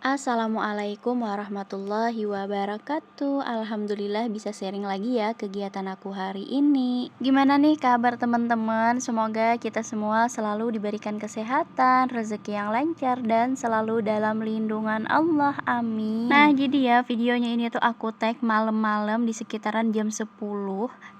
Assalamualaikum warahmatullahi wabarakatuh. Alhamdulillah bisa sharing lagi ya kegiatan aku hari ini. Gimana nih kabar teman-teman? Semoga kita semua selalu diberikan kesehatan, rezeki yang lancar dan selalu dalam lindungan Allah. Amin. Nah, jadi ya videonya ini tuh aku tag malam-malam di sekitaran jam 10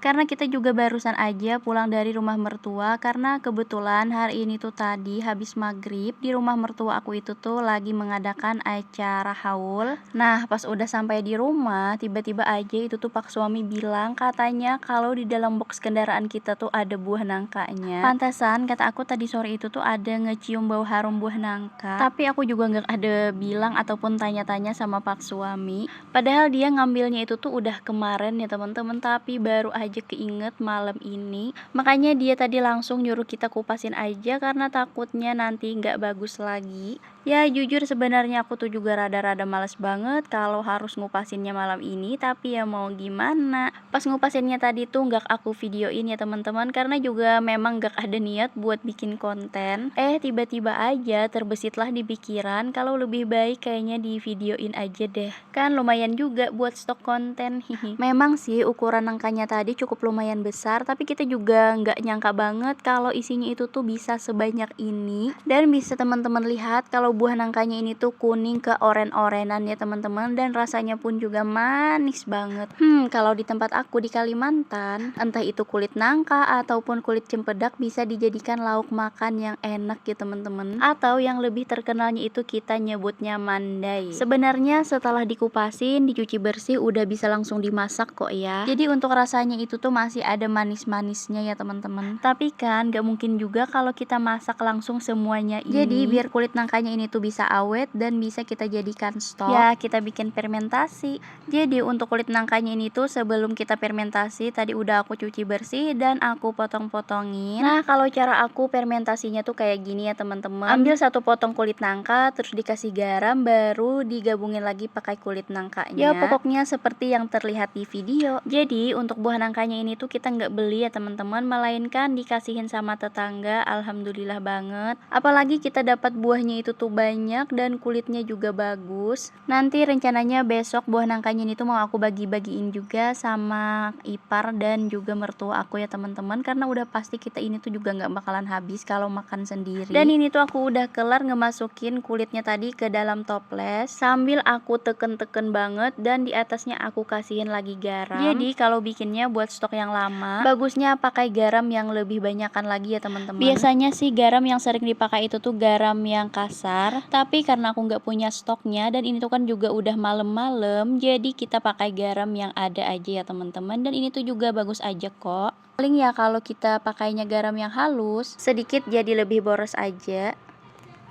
karena kita juga barusan aja pulang dari rumah mertua karena kebetulan hari ini tuh tadi habis maghrib di rumah mertua aku itu tuh lagi mengadakan acara haul. Nah, pas udah sampai di rumah, tiba-tiba aja itu tuh Pak suami bilang katanya kalau di dalam box kendaraan kita tuh ada buah nangkanya. Pantesan kata aku tadi sore itu tuh ada ngecium bau harum buah nangka. Tapi aku juga nggak ada bilang ataupun tanya-tanya sama Pak suami. Padahal dia ngambilnya itu tuh udah kemarin ya teman-teman, tapi baru aja keinget malam ini. Makanya dia tadi langsung nyuruh kita kupasin aja karena takutnya nanti nggak bagus lagi. Ya jujur sebenarnya aku tuh juga rada-rada males banget kalau harus ngupasinnya malam ini, tapi ya mau gimana. Pas ngupasinnya tadi tuh nggak aku videoin ya teman-teman karena juga memang nggak ada niat buat bikin konten. Tiba-tiba aja terbesitlah di pikiran kalau lebih baik kayaknya di videoin aja deh. Kan lumayan juga buat stok konten. Hihi. Memang sih ukuran nangkanya tadi cukup lumayan besar, tapi kita juga nggak nyangka banget kalau isinya itu tuh bisa sebanyak ini. Dan bisa teman-teman lihat kalau buah nangkanya ini tuh kuning ke oren-orenan ya teman-teman, dan rasanya pun juga manis banget. Kalau di tempat aku di Kalimantan, entah itu kulit nangka ataupun kulit cempedak bisa dijadikan lauk makan yang enak ya teman-teman. Atau yang lebih terkenalnya itu kita nyebutnya mandai. Sebenarnya setelah dikupasin, dicuci bersih udah bisa langsung dimasak kok ya. Jadi untuk rasanya itu tuh masih ada manis-manisnya ya teman-teman. Tapi kan gak mungkin juga kalau kita masak langsung semuanya ini. Jadi biar kulit nangkanya ini tuh bisa awet dan bisa kita jadikan stok, ya kita bikin fermentasi. Jadi untuk kulit nangkanya ini tuh sebelum kita fermentasi tadi udah aku cuci bersih dan aku potong-potongin. Nah, kalau cara aku fermentasinya tuh kayak gini ya teman-teman. Ambil satu potong kulit nangka, terus dikasih garam, baru digabungin lagi pakai kulit nangkanya. Ya pokoknya seperti yang terlihat di video. Jadi untuk buah nangkanya ini tuh kita nggak beli ya teman-teman, melainkan dikasihin sama tetangga. Alhamdulillah banget. Apalagi kita dapat buahnya itu tuh banyak dan kulitnya juga bagus. Nanti rencananya besok buah nangkanya ini tuh mau aku bagi-bagiin juga sama ipar dan juga mertua aku ya teman-teman, karena udah pasti kita ini tuh juga nggak bakalan habis kalau makan sendiri. Dan ini tuh aku udah kelar ngemasukin kulitnya tadi ke dalam toples sambil aku teken-teken banget, dan di atasnya aku kasihin lagi garam. Jadi kalau bikinnya buat stok yang lama, bagusnya pakai garam yang lebih banyakan lagi ya teman-teman. Biasanya sih garam yang sering dipakai itu tuh garam yang kasar, tapi karena aku nggak punya stoknya dan ini tuh kan juga udah malam-malam, jadi kita pakai garam yang ada aja ya teman-teman, dan ini tuh juga bagus aja kok. Paling ya kalau kita pakainya garam yang halus, sedikit jadi lebih boros aja.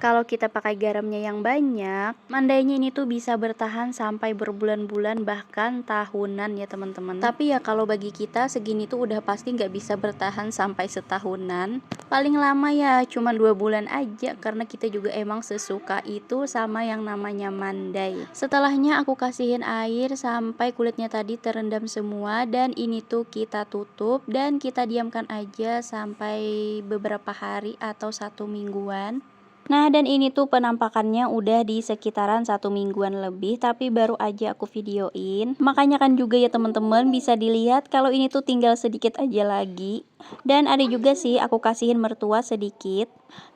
Kalau kita pakai garamnya yang banyak, mandainya ini tuh bisa bertahan sampai berbulan-bulan bahkan tahunan ya teman-teman. Tapi ya kalau bagi kita segini tuh udah pasti nggak bisa bertahan sampai setahunan. Paling lama ya cuma 2 bulan aja karena kita juga emang sesuka itu sama yang namanya mandai. Setelahnya aku kasihin air sampai kulitnya tadi terendam semua, dan ini tuh kita tutup dan kita diamkan aja sampai beberapa hari atau 1 mingguan. Nah, dan ini tuh penampakannya udah di sekitaran 1 mingguan lebih, tapi baru aja aku videoin. Makanya kan juga ya teman-teman bisa dilihat kalau ini tuh tinggal sedikit aja lagi. Dan ada juga sih aku kasihin mertua sedikit,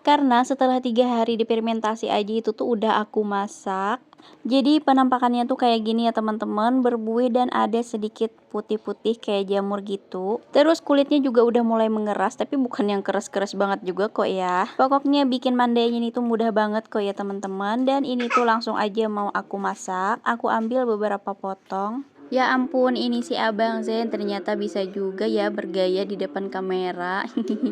karena setelah 3 hari difermentasi aja itu tuh udah aku masak. Jadi penampakannya tuh kayak gini ya teman-teman, berbuih dan ada sedikit putih-putih kayak jamur gitu. Terus kulitnya juga udah mulai mengeras, tapi bukan yang keras-keras banget juga kok ya. Pokoknya bikin mandainya ini tuh mudah banget kok ya teman-teman, dan ini tuh langsung aja mau aku masak. Aku ambil beberapa potong. Ya ampun, ini si Abang Zen ternyata bisa juga ya bergaya di depan kamera.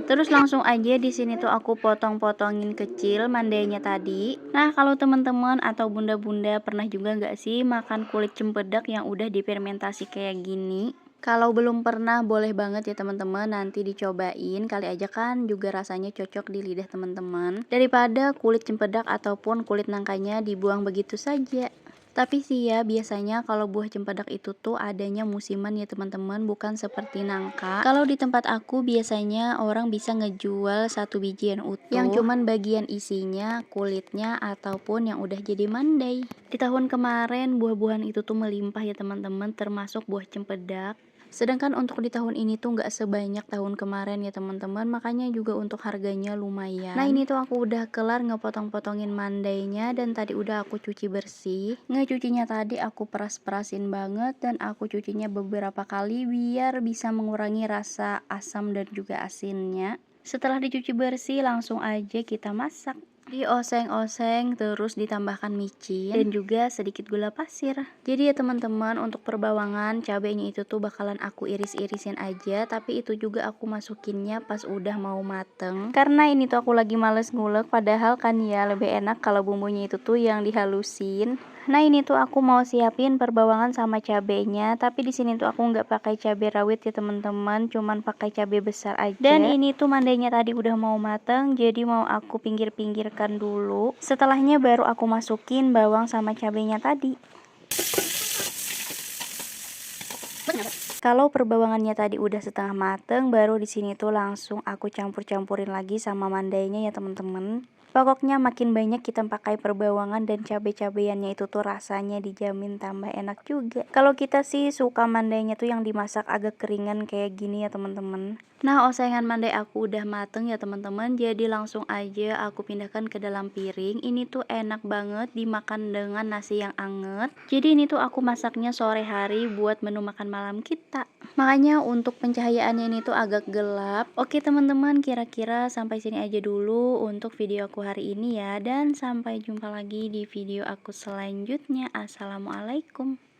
Terus langsung aja di sini tuh aku potong-potongin kecil mandainya tadi. Nah, kalau teman-teman atau bunda-bunda pernah juga nggak sih makan kulit cempedak yang udah difermentasi kayak gini? Kalau belum pernah, boleh banget ya teman-teman nanti dicobain. Kali aja kan juga rasanya cocok di lidah teman-teman. Daripada kulit cempedak ataupun kulit nangkanya dibuang begitu saja. Tapi sih ya, biasanya kalau buah cempedak itu tuh adanya musiman ya teman-teman, bukan seperti nangka. Kalau di tempat aku biasanya orang bisa ngejual satu biji yang utuh, yang cuman bagian isinya, kulitnya, ataupun yang udah jadi mandai. Di tahun kemarin buah-buahan itu tuh melimpah ya teman-teman, termasuk buah cempedak. Sedangkan untuk di tahun ini tuh nggak sebanyak tahun kemarin ya teman-teman, makanya juga untuk harganya lumayan. Nah ini tuh aku udah kelar ngepotong-potongin mandainya dan tadi udah aku cuci bersih. Ngecucinya tadi aku peras-perasin banget dan aku cucinya beberapa kali biar bisa mengurangi rasa asam dan juga asinnya. Setelah dicuci bersih langsung aja kita masak. Dioseng-oseng terus ditambahkan micin dan juga sedikit gula pasir. Jadi ya teman-teman, untuk perbawangan cabenya itu tuh bakalan aku iris-irisin aja, tapi itu juga aku masukinnya pas udah mau mateng. Karena ini tuh aku lagi males ngulek, padahal kan ya lebih enak kalau bumbunya itu tuh yang dihalusin. Nah ini tuh aku mau siapin perbawangan sama cabenya, tapi di sini tuh aku nggak pakai cabai rawit ya teman-teman, cuman pakai cabai besar aja. Dan ini tuh mandainya tadi udah mau mateng, jadi mau aku pinggir-pinggirkan dulu. Setelahnya baru aku masukin bawang sama cabenya tadi. Kalau perbawangannya tadi udah setengah mateng, baru di sini tuh langsung aku campur-campurin lagi sama mandainya ya teman-teman. Pokoknya makin banyak kita pakai perbawangan dan cabai-cabeannya itu tuh rasanya dijamin tambah enak juga. Kalau kita sih suka mandainya tuh yang dimasak agak keringan kayak gini ya teman-teman. Nah, osengan mandai aku udah mateng ya teman-teman, jadi langsung aja aku pindahkan ke dalam piring. Ini tuh enak banget dimakan dengan nasi yang anget. Jadi ini tuh aku masaknya sore hari buat menu makan malam kita. Makanya untuk pencahayaannya ini tuh agak gelap. Oke teman-teman, kira-kira sampai sini aja dulu untuk video aku hari ini ya. Dan sampai jumpa lagi di video aku selanjutnya. Assalamualaikum.